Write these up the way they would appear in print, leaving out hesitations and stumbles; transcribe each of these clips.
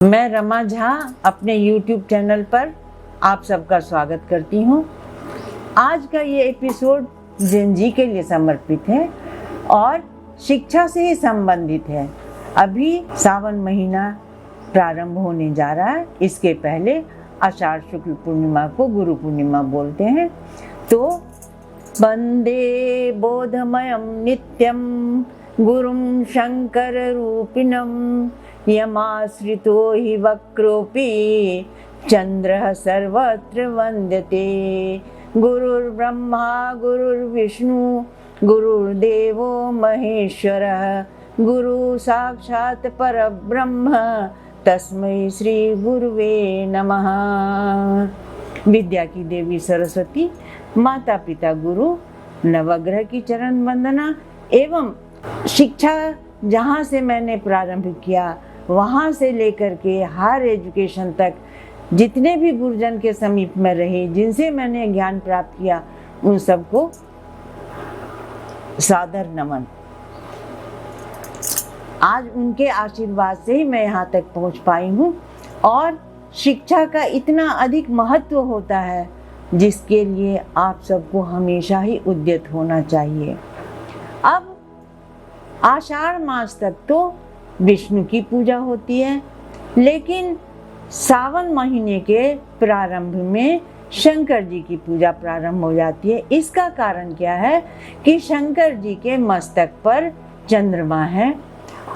मैं रमा झा अपने YouTube channel पर आप सबका स्वागत करती हूँ। आज का ये एपिसोड जेन जी के लिए समर्पित है और शिक्षा से ही संबंधित है। अभी सावन महीना प्रारंभ होने जा रहा है। इसके पहले आषाढ़ शुक्ल पूर्णिमा को गुरु पूर्णिमा बोलते हैं। तो वंदे बोधमयं नित्यं गुरुं शंकर रूपिणं यमाश्रितो हि वक्रोऽपि चंद्रः सर्वत्र वंद्यते। गुरुर्ब्रह्मा गुरुर्विष्णु गुरुर्देवो महेश्वरः गुरु साक्षात् परब्रह्म तस्मै श्री गुरुवे नमः। विद्या की देवी सरस्वती, माता पिता गुरु, नवग्रह की चरण वंदना एवं शिक्षा जहाँ से मैंने प्रारंभ किया वहाँ से लेकर के हायर एजुकेशन तक जितने भी गुरुजन के समीप में रहे, जिनसे मैंने ज्ञान प्राप्त किया, उन सबको सादर नमन। आज उनके आशीर्वाद से ही मैं यहाँ तक पहुँच पाई हूँ और शिक्षा का इतना अधिक महत्व होता है जिसके लिए आप सबको हमेशा ही उद्यत होना चाहिए। अब आषाढ़ मास तक तो विष्णु की पूजा होती है, लेकिन सावन महीने के प्रारंभ में शंकर जी की पूजा प्रारंभ हो जाती है। इसका कारण क्या है कि शंकर जी के मस्तक पर चंद्रमा है।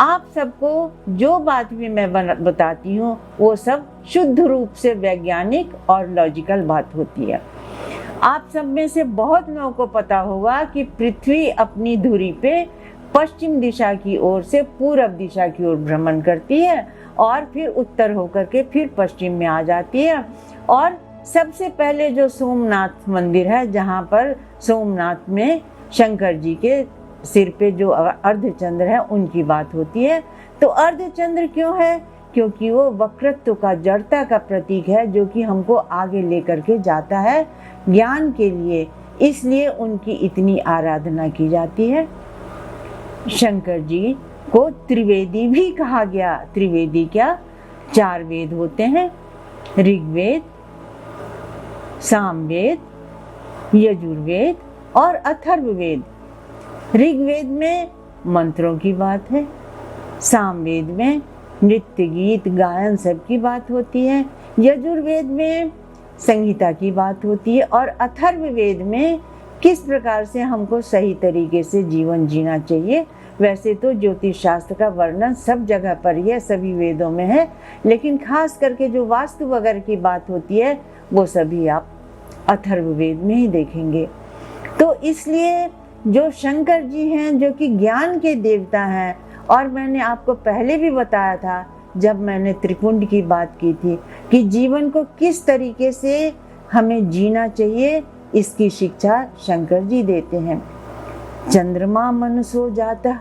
आप सबको जो बात भी मैं बताती हूँ वो सब शुद्ध रूप से वैज्ञानिक और लॉजिकल बात होती है। आप सब में से बहुत लोगों को पता होगा कि पृथ्वी अपनी धुरी पे पश्चिम दिशा की ओर से पूर्व दिशा की ओर भ्रमण करती है और फिर उत्तर होकर के फिर पश्चिम में आ जाती है। और सबसे पहले जो सोमनाथ मंदिर है, जहाँ पर सोमनाथ में शंकर जी के सिर पे जो अर्धचंद्र है उनकी बात होती है। तो अर्धचंद्र क्यों है? क्योंकि वो वक्रत्व का, जड़ता का प्रतीक है, जो कि हमको आगे लेकर के जाता है ज्ञान के लिए। इसलिए उनकी इतनी आराधना की जाती है। शंकर जी को त्रिवेदी भी कहा गया। त्रिवेदी क्या? 4 वेद होते हैं, ऋग्वेद, सामवेद, यजुर्वेद और अथर्ववेद। ऋग्वेद में मंत्रों की बात है, सामवेद में नृत्य गीत गायन सब की बात होती है, यजुर्वेद में संहिता की बात होती है और अथर्ववेद में किस प्रकार से हमको सही तरीके से जीवन जीना चाहिए। वैसे तो ज्योतिष शास्त्र का वर्णन सब जगह पर ही है, सभी वेदों में है, लेकिन खास करके जो वास्तु वगैरह की बात होती है वो सभी आप अथर्ववेद में ही देखेंगे। तो इसलिए जो शंकर जी हैं, जो कि ज्ञान के देवता हैं, और मैंने आपको पहले भी बताया था जब मैंने त्रिपुंड की बात की थी कि जीवन को किस तरीके से हमें जीना चाहिए, इसकी शिक्षा शंकर जी देते हैं। चंद्रमा मन सो जाता,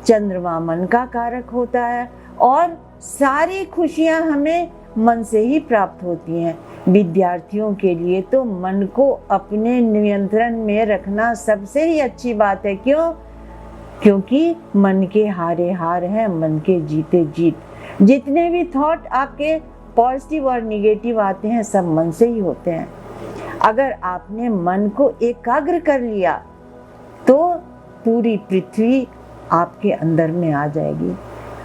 चंद्रमा मन का कारक होता है और सारी खुशियां हमें मन से ही प्राप्त होती हैं। विद्यार्थियों के लिए तो मन को अपने नियंत्रण में रखना सबसे ही अच्छी बात है। क्यों? क्योंकि मन के हारे हार हैं, मन के जीते जीत। जितने भी थॉट आपके पॉजिटिव और निगेटिव आते हैं सब मन से ही होते हैं। अगर आपने मन को एकाग्र कर लिया तो पूरी पृथ्वी आपके अंदर में आ जाएगी।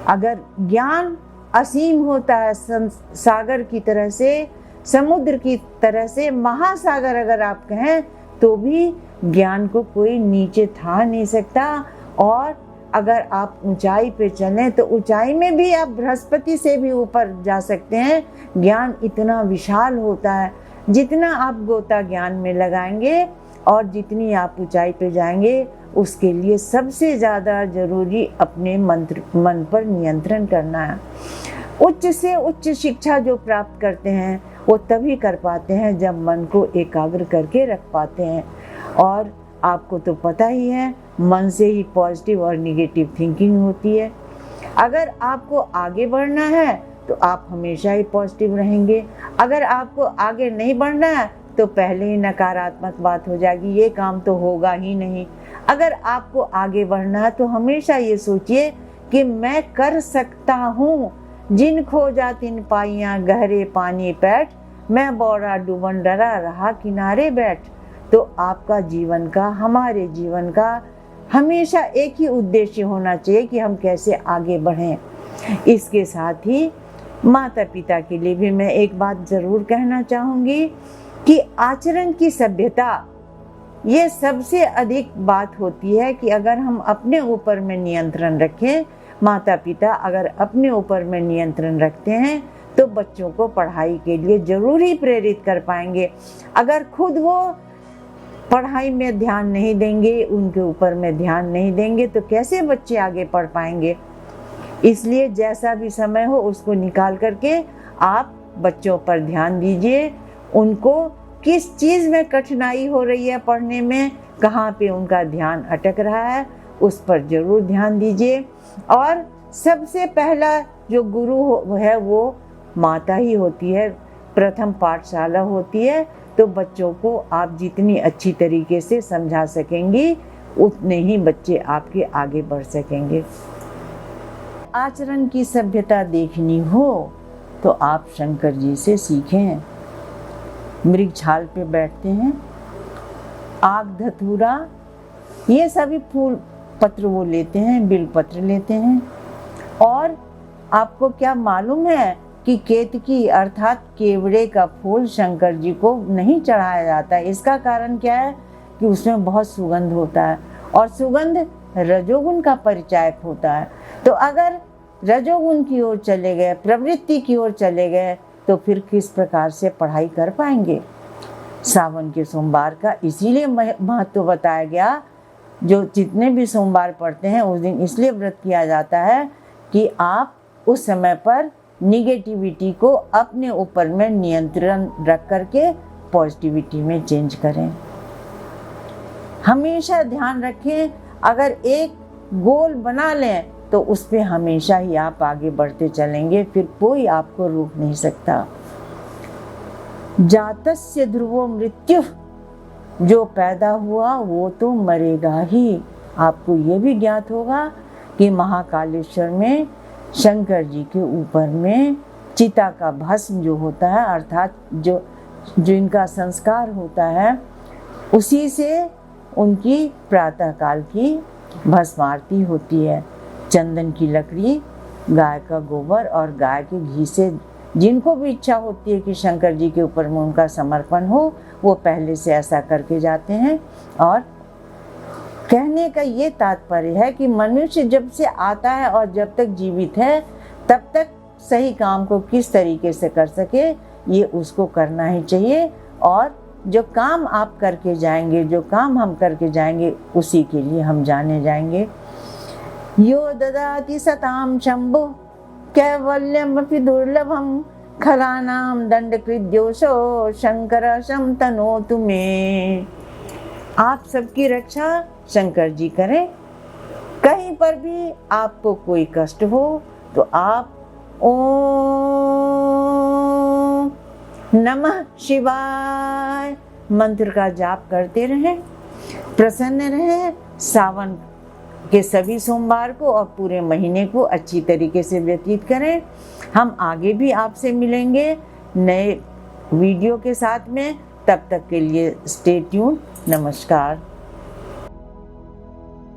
अगर ज्ञान असीम होता है, सागर की तरह से, समुद्र की तरह से, महासागर अगर आप कहें, तो भी ज्ञान को कोई नीचे था नहीं सकता। और अगर आप ऊंचाई पे चलें तो ऊंचाई में भी आप बृहस्पति से भी ऊपर जा सकते हैं। ज्ञान इतना विशाल होता है, जितना आप गोता ज्ञान में लगाएंगे और जितनी आप ऊंचाई पे जाएंगे, उसके लिए सबसे ज़्यादा जरूरी अपने मन पर नियंत्रण करना है। उच्च से उच्च शिक्षा जो प्राप्त करते हैं वो तभी कर पाते हैं जब मन को एकाग्र करके रख पाते हैं। और आपको तो पता ही है, मन से ही पॉजिटिव और निगेटिव थिंकिंग होती है। अगर आपको आगे बढ़ना है तो आप हमेशा ही पॉजिटिव रहेंगे। अगर आपको आगे नहीं बढ़ना है तो पहले ही नकारात्मक बात हो जाएगी, ये काम तो होगा ही नहीं। अगर आपको आगे बढ़ना है तो हमेशा ये सोचिए कि मैं कर सकता हूँ, जिन खोजा तिन पाइयां गहरे पानी पैठ, मैं बौरा डूबन डरा रहा किनारे बैठ। तो आपका जीवन का, हमारे जीवन का हमेशा एक ही उद्देश्य होना चाहिए कि हम कैसे आगे बढ़ें। इसके साथ ही माता पिता के लिए भी मैं एक बात ज़रूर कहना चाहूँगी कि आचरण की सभ्यता, ये सबसे अधिक बात होती है कि अगर हम अपने ऊपर में नियंत्रण रखें, माता पिता अगर अपने ऊपर में नियंत्रण रखते हैं तो बच्चों को पढ़ाई के लिए ज़रूर ही प्रेरित कर पाएंगे। अगर खुद वो पढ़ाई में ध्यान नहीं देंगे, उनके ऊपर में ध्यान नहीं देंगे, तो कैसे बच्चे आगे पढ़ पाएंगे। इसलिए जैसा भी समय हो उसको निकाल करके आप बच्चों पर ध्यान दीजिए। उनको किस चीज़ में कठिनाई हो रही है पढ़ने में, कहाँ पे उनका ध्यान अटक रहा है, उस पर ज़रूर ध्यान दीजिए। और सबसे पहला जो गुरु है वो माता ही होती है, प्रथम पाठशाला होती है। तो बच्चों को आप जितनी अच्छी तरीके से समझा सकेंगी उतने ही बच्चे आपके आगे बढ़ सकेंगे। आचरण की सभ्यता देखनी हो तो आप शंकर जी से सीखें। मृग छाल पे बैठते हैं, आग धतूरा ये सभी फूल पत्र वो लेते हैं, बिल पत्र लेते हैं। और आपको क्या मालूम है कि केतकी अर्थात केवड़े का फूल शंकर जी को नहीं चढ़ाया जाता है। इसका कारण क्या है कि उसमें बहुत सुगंध होता है और सुगंध रजोगुण का परिचायक होता है। तो अगर रजोगुण की ओर चले गए, प्रवृत्ति की ओर चले गए, तो फिर किस प्रकार से पढ़ाई कर पाएंगे। सावन के सोमवार का इसीलिए महत्व बताया गया। जो जितने भी सोमवार पढ़ते हैं उस दिन इसलिए व्रत किया जाता है कि आप उस समय पर निगेटिविटी को अपने ऊपर में नियंत्रण रख करके पॉजिटिविटी में चेंज करें। हमेशा ध्यान रखें, अगर एक गोल बना लें तो उस पे हमेशा ही आप आगे बढ़ते चलेंगे, फिर कोई आपको रोक नहीं सकता। जातस्य ध्रुवो मृत्यु, जो पैदा हुआ वो तो मरेगा ही। आपको ये भी ज्ञात होगा कि महाकालेश्वर में शंकर जी के ऊपर में चिता का भस्म जो होता है, अर्थात जो इनका संस्कार होता है, उसी से उनकी प्रातःकाल की भस्म आरती होती है। चंदन की लकड़ी, गाय का गोबर और गाय के घी से जिनको भी इच्छा होती है कि शंकर जी के ऊपर में उनका समर्पण हो, वो पहले से ऐसा करके जाते हैं। और कहने का ये तात्पर्य है कि मनुष्य जब से आता है और जब तक जीवित है तब तक सही काम को किस तरीके से कर सके ये उसको करना ही चाहिए। और जो काम आप करके जाएंगे, जो काम हम करके जाएंगे, उसी के लिए हम जाने जाएंगे। यो ददाति सताम शंभु कैवल्यमपि दुर्लभम, खलानाम दंडकृद्योषो शंकर शम तनोतु मे। आप सबकी रक्षा शंकर जी करें। कहीं पर भी आपको कोई कष्ट हो तो आप ओम नमः शिवाय मंत्र का जाप करते रहें, प्रसन्न रहें। सावन के सभी सोमवार को और पूरे महीने को अच्छी तरीके से व्यतीत करें। हम आगे भी आपसे मिलेंगे नए वीडियो के साथ में। तब तक के लिए स्टे ट्यून। नमस्कार।